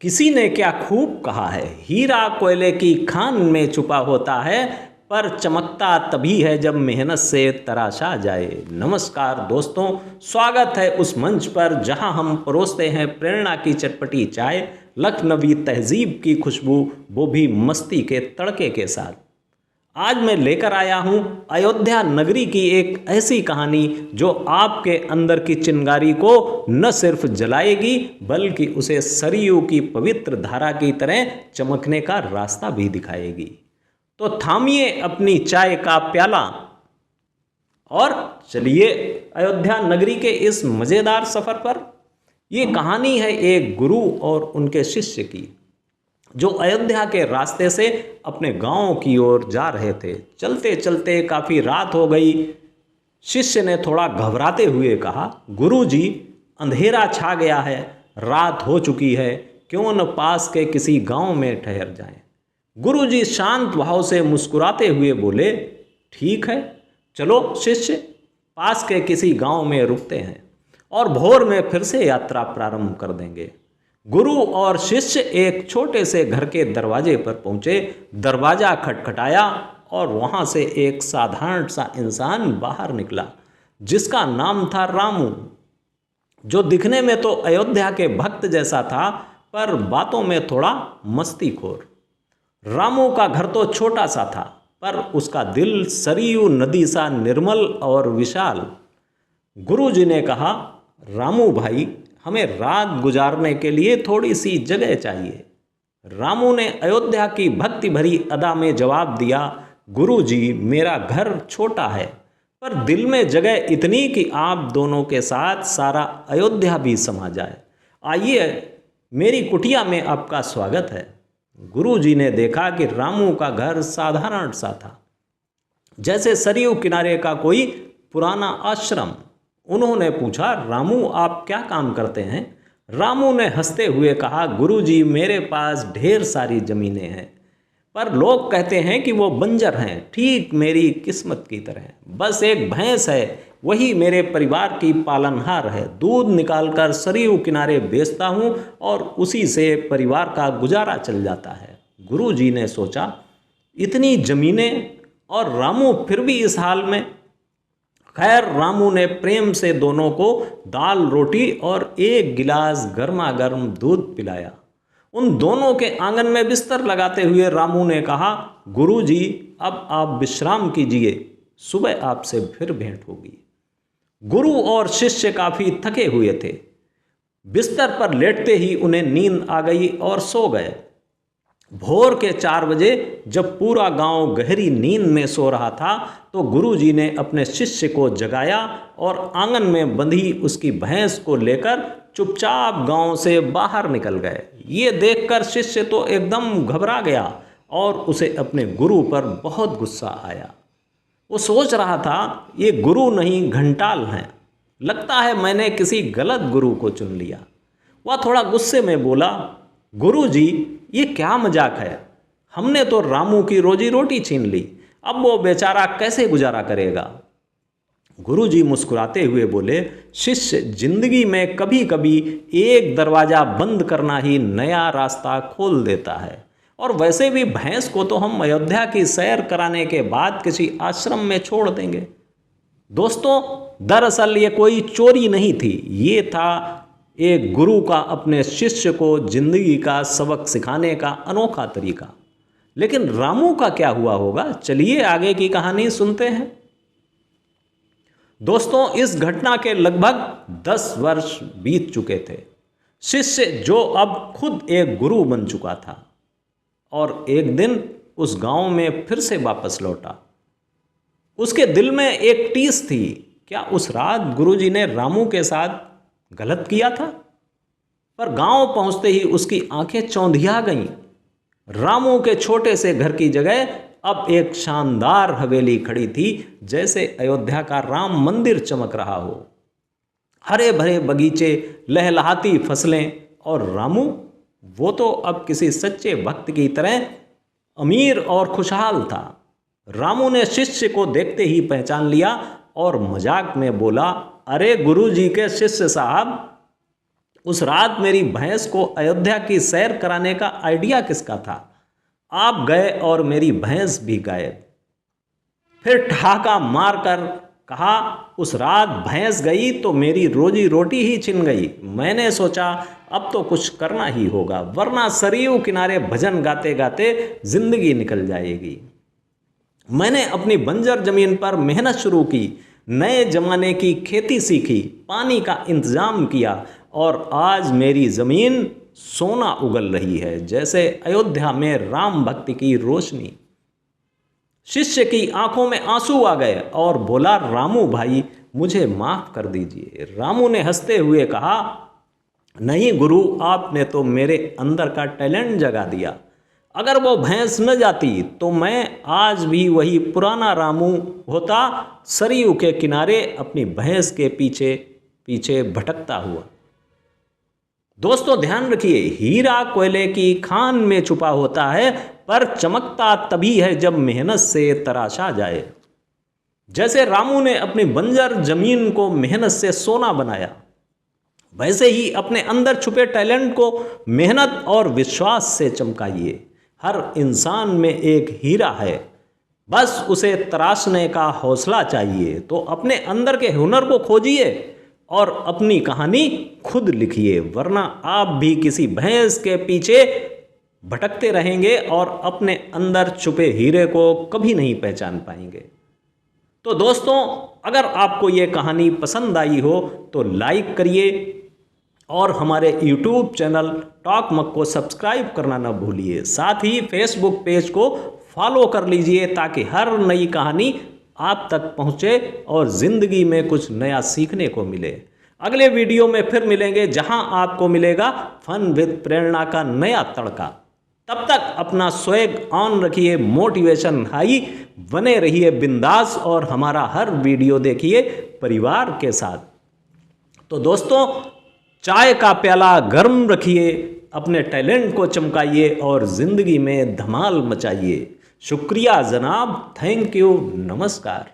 किसी ने क्या खूब कहा है, हीरा कोयले की खान में छुपा होता है, पर चमकता तभी है जब मेहनत से तराशा जाए। नमस्कार दोस्तों, स्वागत है उस मंच पर जहां हम परोसते हैं प्रेरणा की चटपटी चाय, लखनवी तहजीब की खुशबू, वो भी मस्ती के तड़के के साथ। आज मैं लेकर आया हूं अयोध्या नगरी की एक ऐसी कहानी जो आपके अंदर की चिंगारी को न सिर्फ जलाएगी बल्कि उसे सरयू की पवित्र धारा की तरह चमकने का रास्ता भी दिखाएगी। तो थामिए अपनी चाय का प्याला और चलिए अयोध्या नगरी के इस मज़ेदार सफ़र पर। यह कहानी है एक गुरु और उनके शिष्य की, जो अयोध्या के रास्ते से अपने गांव की ओर जा रहे थे। चलते चलते काफ़ी रात हो गई। शिष्य ने थोड़ा घबराते हुए कहा, गुरुजी, अंधेरा छा गया है, रात हो चुकी है, क्यों न पास के किसी गांव में ठहर जाएं। गुरुजी शांत भाव से मुस्कुराते हुए बोले, ठीक है, चलो शिष्य, पास के किसी गांव में रुकते हैं और भोर में फिर से यात्रा प्रारंभ कर देंगे। गुरु और शिष्य एक छोटे से घर के दरवाजे पर पहुंचे। दरवाजा खटखटाया और वहां से एक साधारण सा इंसान बाहर निकला, जिसका नाम था रामू, जो दिखने में तो अयोध्या के भक्त जैसा था, पर बातों में थोड़ा मस्तीखोर। रामू का घर तो छोटा सा था, पर उसका दिल सरयू नदी सा निर्मल और विशाल। गुरुजी ने कहा, रामू भाई, हमें रात गुजारने के लिए थोड़ी सी जगह चाहिए। रामू ने अयोध्या की भक्ति भरी अदा में जवाब दिया, गुरुजी, मेरा घर छोटा है, पर दिल में जगह इतनी कि आप दोनों के साथ सारा अयोध्या भी समा जाए। आइए, मेरी कुटिया में आपका स्वागत है। गुरुजी ने देखा कि रामू का घर साधारण सा था, जैसे सरयू किनारे का कोई पुराना आश्रम। उन्होंने पूछा, रामू, आप क्या काम करते हैं? रामू ने हंसते हुए कहा, गुरुजी, मेरे पास ढेर सारी ज़मीनें हैं, पर लोग कहते हैं कि वो बंजर हैं, ठीक मेरी किस्मत की तरह। बस एक भैंस है, वही मेरे परिवार की पालनहार है। दूध निकालकर सरयू किनारे बेचता हूँ और उसी से परिवार का गुजारा चल जाता है। गुरुजी ने सोचा, इतनी ज़मीनें और रामू फिर भी इस हाल में। खैर, रामू ने प्रेम से दोनों को दाल रोटी और एक गिलास गर्मा गर्म दूध पिलाया। उन दोनों के आंगन में बिस्तर लगाते हुए रामू ने कहा, गुरुजी, अब आप विश्राम कीजिए, सुबह आपसे फिर भेंट होगी। गुरु और शिष्य काफी थके हुए थे। बिस्तर पर लेटते ही उन्हें नींद आ गई और सो गए। भोर के 4 बजे जब पूरा गांव गहरी नींद में सो रहा था, तो गुरुजी ने अपने शिष्य को जगाया और आंगन में बंधी उसकी भैंस को लेकर चुपचाप गांव से बाहर निकल गए। ये देखकर शिष्य तो एकदम घबरा गया और उसे अपने गुरु पर बहुत गुस्सा आया। वो सोच रहा था, ये गुरु नहीं घंटाल हैं, लगता है मैंने किसी गलत गुरु को चुन लिया। वह थोड़ा गुस्से में बोला, गुरुजी, ये क्या मजाक है? हमने तो रामू की रोजी रोटी छीन ली, अब वो बेचारा कैसे गुजारा करेगा? गुरुजी मुस्कुराते हुए बोले, शिष्य, जिंदगी में कभी कभी एक दरवाजा बंद करना ही नया रास्ता खोल देता है। और वैसे भी भैंस को तो हम अयोध्या की सैर कराने के बाद किसी आश्रम में छोड़ देंगे। दोस्तों, दरअसल ये कोई चोरी नहीं थी, ये था एक गुरु का अपने शिष्य को जिंदगी का सबक सिखाने का अनोखा तरीका। लेकिन रामू का क्या हुआ होगा? चलिए आगे की कहानी सुनते हैं। दोस्तों, इस घटना के लगभग 10 वर्ष बीत चुके थे। शिष्य, जो अब खुद एक गुरु बन चुका था, और एक दिन उस गांव में फिर से वापस लौटा। उसके दिल में एक टीस थी, क्या उस रात गुरुजी ने रामू के साथ गलत किया था? पर गांव पहुंचते ही उसकी आंखें चौंधिया गईं। रामू के छोटे से घर की जगह अब एक शानदार हवेली खड़ी थी, जैसे अयोध्या का राम मंदिर चमक रहा हो। हरे भरे बगीचे, लहलहाती फसलें, और रामू, वो तो अब किसी सच्चे भक्त की तरह अमीर और खुशहाल था। रामू ने शिष्य को देखते ही पहचान लिया और मजाक में बोला, अरे गुरुजी के शिष्य साहब, उस रात मेरी भैंस को अयोध्या की सैर कराने का आइडिया किसका था? आप गए और मेरी भैंस भी गायब। फिर ठहाका मारकर कहा, उस रात भैंस गई तो मेरी रोजी रोटी ही छिन गई। मैंने सोचा अब तो कुछ करना ही होगा, वरना सरयू किनारे भजन गाते गाते जिंदगी निकल जाएगी। मैंने अपनी बंजर जमीन पर मेहनत शुरू की, नए जमाने की खेती सीखी, पानी का इंतजाम किया और आज मेरी जमीन सोना उगल रही है, जैसे अयोध्या में राम भक्ति की रोशनी। शिष्य की आंखों में आंसू आ गए और बोला, रामू भाई मुझे माफ कर दीजिए। रामू ने हंसते हुए कहा, नहीं गुरु, आपने तो मेरे अंदर का टैलेंट जगा दिया। अगर वो भैंस न जाती तो मैं आज भी वही पुराना रामू होता, सरयू के किनारे अपनी भैंस के पीछे पीछे भटकता हुआ। दोस्तों ध्यान रखिए, हीरा कोयले की खान में छुपा होता है, पर चमकता तभी है जब मेहनत से तराशा जाए। जैसे रामू ने अपनी बंजर जमीन को मेहनत से सोना बनाया, वैसे ही अपने अंदर छुपे टैलेंट को मेहनत और विश्वास से चमकाइए। हर इंसान में एक हीरा है, बस उसे तराशने का हौसला चाहिए। तो अपने अंदर के हुनर को खोजिए और अपनी कहानी खुद लिखिए, वरना आप भी किसी भैंस के पीछे भटकते रहेंगे और अपने अंदर छुपे हीरे को कभी नहीं पहचान पाएंगे। तो दोस्तों, अगर आपको ये कहानी पसंद आई हो तो लाइक करिए और हमारे YouTube चैनल टॉक मक को सब्सक्राइब करना न भूलिए। साथ ही फेसबुक पेज को फॉलो कर लीजिए ताकि हर नई कहानी आप तक पहुंचे और ज़िंदगी में कुछ नया सीखने को मिले। अगले वीडियो में फिर मिलेंगे, जहां आपको मिलेगा फन विद प्रेरणा का नया तड़का। तब तक अपना स्वैग ऑन रखिए, मोटिवेशन हाई, बने रहिए बिंदास और हमारा हर वीडियो देखिए परिवार के साथ। तो दोस्तों, चाय का प्याला गर्म रखिए, अपने टैलेंट को चमकाइए और ज़िंदगी में धमाल मचाइए। शुक्रिया जनाब, थैंक यू, नमस्कार।